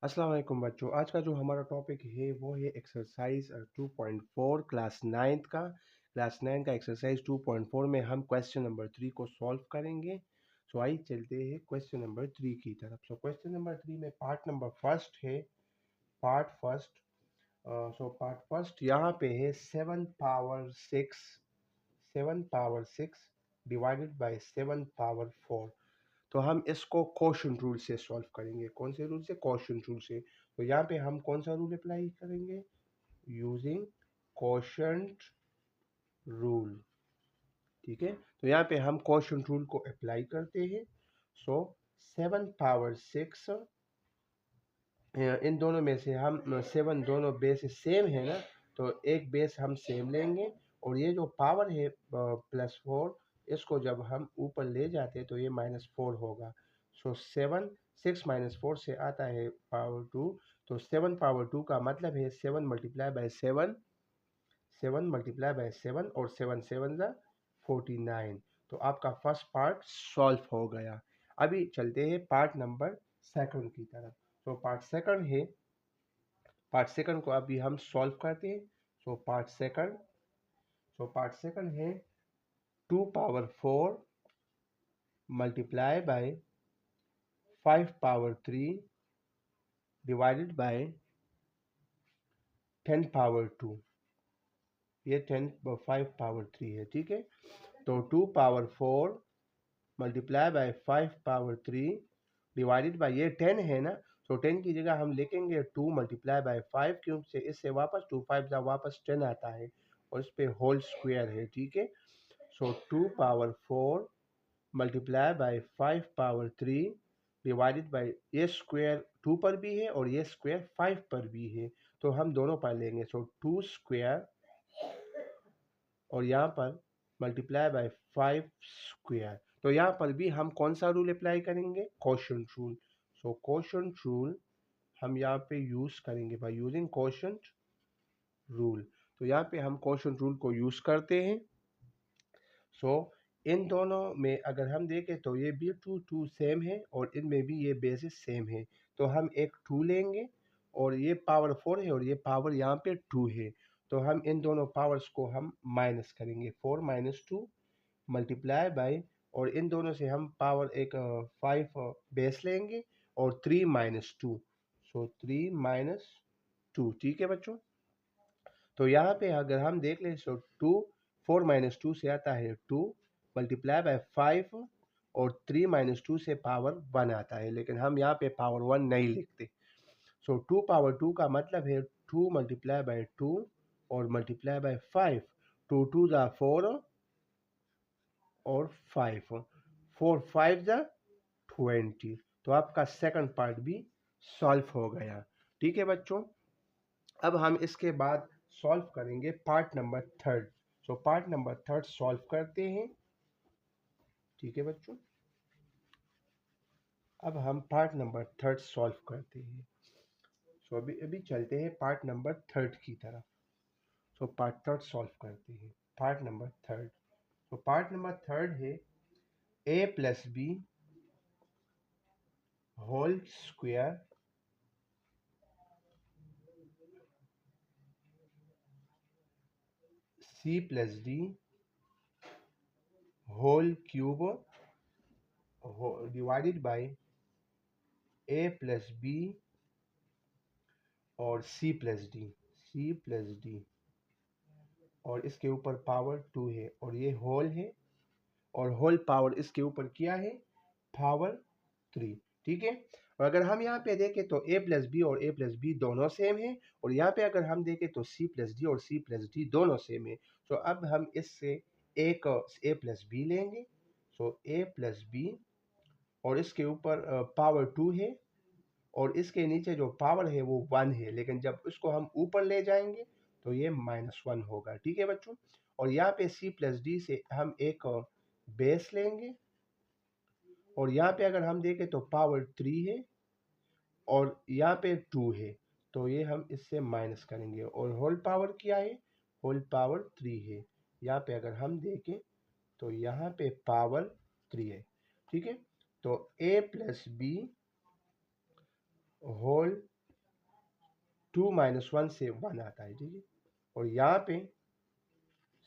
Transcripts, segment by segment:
अस्सलाम वालेकुम बच्चों। आज का जो हमारा टॉपिक है वो है एक्सरसाइज 2.4 क्लास 9 का। क्लास 9 का एक्सरसाइज 2.4 में हम क्वेश्चन नंबर 3 को सॉल्व करेंगे। सो आइए चलते हैं क्वेश्चन नंबर 3 की तरफ। सो क्वेश्चन नंबर 3 में पार्ट नंबर फर्स्ट है। पार्ट फर्स्ट पार्ट फर्स्ट यहाँ पे है 7 पावर 6 डिवाइडेड बाय 7 पावर 4। तो हम इसको क्वोशंट रूल से सॉल्व करेंगे। कौन से रूल से? क्वोशंट रूल से। तो यहाँ पे हम कौन सा रूल अप्लाई करेंगे? Using quotient rule. ठीक है, तो यहाँ पे हम क्वोशंट रूल को अप्लाई करते हैं। सो 7 पावर 6, इन दोनों में से हम 7 दोनों बेस सेम है ना, तो एक बेस हम सेम लेंगे और ये जो पावर है +4, इसको जब हम ऊपर ले जाते हैं तो ये -4 होगा। सो 6 - 4 से आता है पावर 2। तो 7 पावर 2 का मतलब है 7 और 7 7 × 7 = 49। तो आपका फर्स्ट पार्ट सॉल्व हो गया। अभी चलते हैं पार्ट नंबर सेकंड की तरफ। तो पार्ट सेकंड को अभी हम सॉल्व करते हैं। पार्ट सेकंड है 2 power 4 multiply by 5 power 3 divided by 10 power 2। ये 5 पावर 3 है। ठीक है, तो 2 power 4 multiply by 5 power 3 divided by ये 10 है ना, तो 10 की जगह हम लिखेंगे 2 मल्टीप्लाई बाय 5, क्योंकि से इससे वापस 2 5 जा वापस 10 आता है और इस पे होल स्क्वायर है। ठीक है, सो 2 power 4 multiply by 5 power 3 divided by ये स्क्वायर 2 पर भी है और ये स्क्वायर 5 पर भी है, तो हम दोनों पर लेंगे। सो 2 स्क्वायर और यहाँ पर मल्टीप्लाई बाय 5 स्क्वायर। तो यहाँ पर भी हम कौन सा रूल अप्लाई करेंगे? Quotient rule. So quotient rule हम यहाँ पे यूज करेंगे बाय यूजिंग क्वोशंट रूल। तो यहाँ पे हम क्वोशंट रूल को यूज करते हैं। सो इन दोनों में अगर हम देखें तो ये भी 2 सेम है और इनमें भी ये बेसिस सेम है, तो हम एक 2 लेंगे और ये पावर 4 है और ये पावर यहाँ पे 2 है, तो हम इन दोनों पावर्स को हम माइनस करेंगे। 4 - 2 मल्टीप्लाई बाय, और इन दोनों से हम पावर एक 5 बेस लेंगे और 3 - 2, सो 3 - 2। ठीक है बच्चों, तो यहाँ पे अगर हम देख लें तो 4 - 2 से आता है 2 मल्टीप्लाई बाय 5 और 3 - 2 से पावर 1 आता है, लेकिन हम यहाँ पे पावर 1 नहीं लिखते। सो 2 पावर 2 का मतलब है 2 मल्टीप्लाई बाय 2 और मल्टीप्लाई बाय 5। 2 2 जा 4 और 5, 4 5 जा 20। तो आपका सेकंड पार्ट भी सॉल्व हो गया। ठीक है बच्चों, अब हम इसके बाद सॉल्व करेंगे part number third. So part number third solve करते हैं। ठीक है बच्चों, अब हम पार्ट नंबर थर्ड सॉल्व करते हैं। सो अभी चलते हैं पार्ट नंबर थर्ड की तरफ। सो पार्ट थर्ड सॉल्व करते हैं। पार्ट नंबर थर्ड, तो पार्ट नंबर थर्ड है a+b whole square c+d whole cube divided by a+b और c+d और इसके ऊपर पावर 2 है और ये होल है और होल पावर इसके ऊपर क्या है? पावर 3। ठीक है, और अगर हम यहाँ पे देखें तो a+b और a+b दोनों सेम है, और यहाँ पे अगर हम देखें तो c+d और c+d दोनों सेम है। तो अब हम इससे एक a+b लेंगे। सो a+b और इसके ऊपर पावर 2 है और इसके नीचे जो पावर है वो 1 है, लेकिन जब इसको हम ऊपर ले जाएंगे तो ये -1 होगा। ठीक है बच्चों, और यहाँ पे c+d से हम एक बेस लेंगे और यहाँ पे अगर हम देखें तो पावर 3 है और यहाँ पे 2 है, तो ये हम इससे माइनस करेंगे और होल पावर क्या है? होल पावर 3 है। यहाँ पे अगर हम देखें तो यहाँ पे पावर 3 है। ठीक है, तो a+b होल 2 माइनस 1 से 1 आता है, ठीक है। और यहाँ पे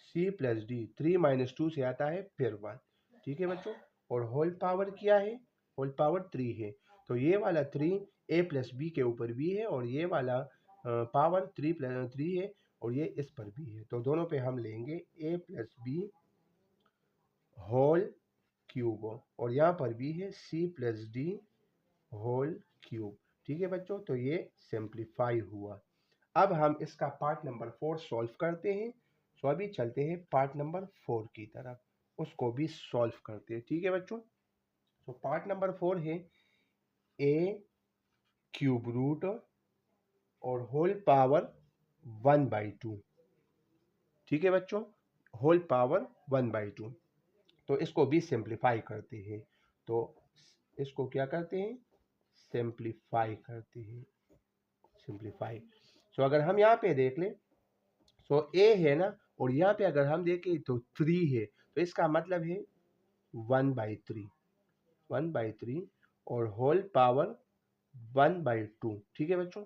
c प्लस डी 3 माइनस 2 से आता है फिर 1, ठीक है बच्चों। और होल पावर क्या है, होल पावर 3 है। तो ये वाला 3 a प्लस बी के ऊपर भी है और ये वाला पावर 3 प्लस 3 है और ये इस पर भी है। तो दोनों पे हम लेंगे a plus B whole cube और यहाँ पर भी है c plus D whole cube, ठीक है बच्चों। तो ये सिंप्लीफाई हुआ। अब हम इसका पार्ट नंबर 4 सॉल्व करते हैं। तो अभी चलते हैं पार्ट नंबर 4 की तरफ, उसको भी सॉल्व करते हैं, ठीक है बच्चों। तो पार्ट नंबर 4 है a क्यूब रूट और होल पावर 1/2, ठीक है बच्चों, होल पावर 1/2। तो इसको भी सिंप्लीफाई करते हैं। तो इसको क्या करते हैं, सिंप्लीफाई करते हैं, सिंप्लीफाई। तो अगर हम यहाँ पे देख लें तो a है ना, और यहाँ पे अगर हम देखें तो 3 है, तो इसका मतलब है 1/3, 1/3 और होल पावर 1/2, ठीक है बच्चों।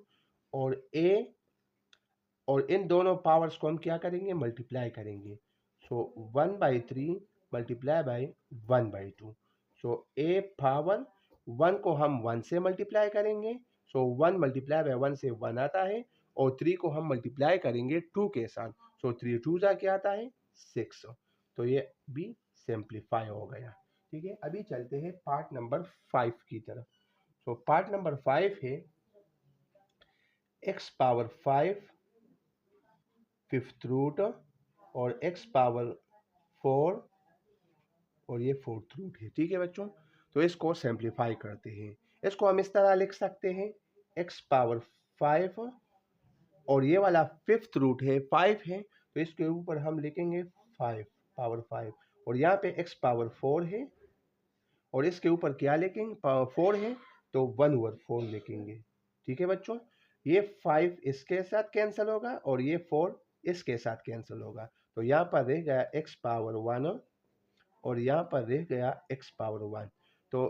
और a और इन दोनों पावर्स को हम क्या करेंगे, मल्टीप्लाई करेंगे। सो 1/3 multiply by 1/2। So a power 1 को हम 1 से मल्टीप्लाई करेंगे, सो 1 मल्टीप्लाई बाई 1 से 1 आता है, और 3 को हम मल्टीप्लाई करेंगे 2 के साथ, सो 3 2 जा क्या आता है 6। तो ये भी सिंप्लीफाई हो गया, ठीक है। अभी चलते हैं पार्ट नंबर 5 की तरफ। सो पार्ट नंबर 5 है x पावर 5 फिफ्थ रूट और x पावर 4 और ये फोर्थ रूट है, ठीक है बच्चों। तो इसको सिंप्लीफाई करते हैं। इसको हम इस तरह लिख सकते हैं x पावर 5 और ये वाला फिफ्थ रूट है 5 है, तो इसके ऊपर हम लिखेंगे 5 पावर 5 और यहाँ पे x पावर 4 है और इसके ऊपर क्या लिखेंगे, पावर 4 है तो 1/4 लिखेंगे, ठीक है बच्चों। ये 5 इसके साथ कैंसिल होगा और ये 4 इसके साथ कैंसिल होगा, तो यहाँ पर रह गया x पावर 1 और यहाँ पर रह गया x पावर 1। तो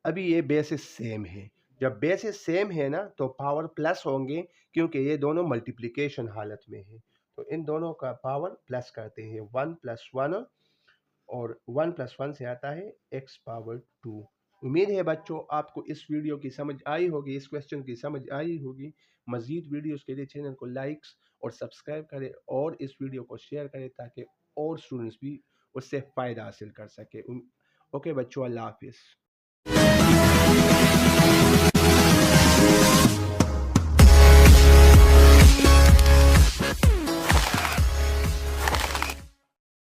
अभी ये बेसिस सेम है। जब बेसिस सेम है ना तो पावर प्लस होंगे, क्योंकि ये दोनों मल्टीप्लिकेशन हालत में है। तो इन दोनों का पावर प्लस करते हैं, 1 + 1 और 1 + 1 से आता है x पावर 2। उम्मीद है बच्चों आपको इस वीडियो की समझ आई होगी, इस क्वेश्चन की समझ आई होगी। मज़ीद वीडियोस के लिए चैनल को लाइक्स और सब्सक्राइब करें और इस वीडियो को शेयर करें ताकि और स्टूडेंट्स भी उससे फ़ायदा हासिल कर सके। ओके बच्चों, अल्लाह हाफिज़।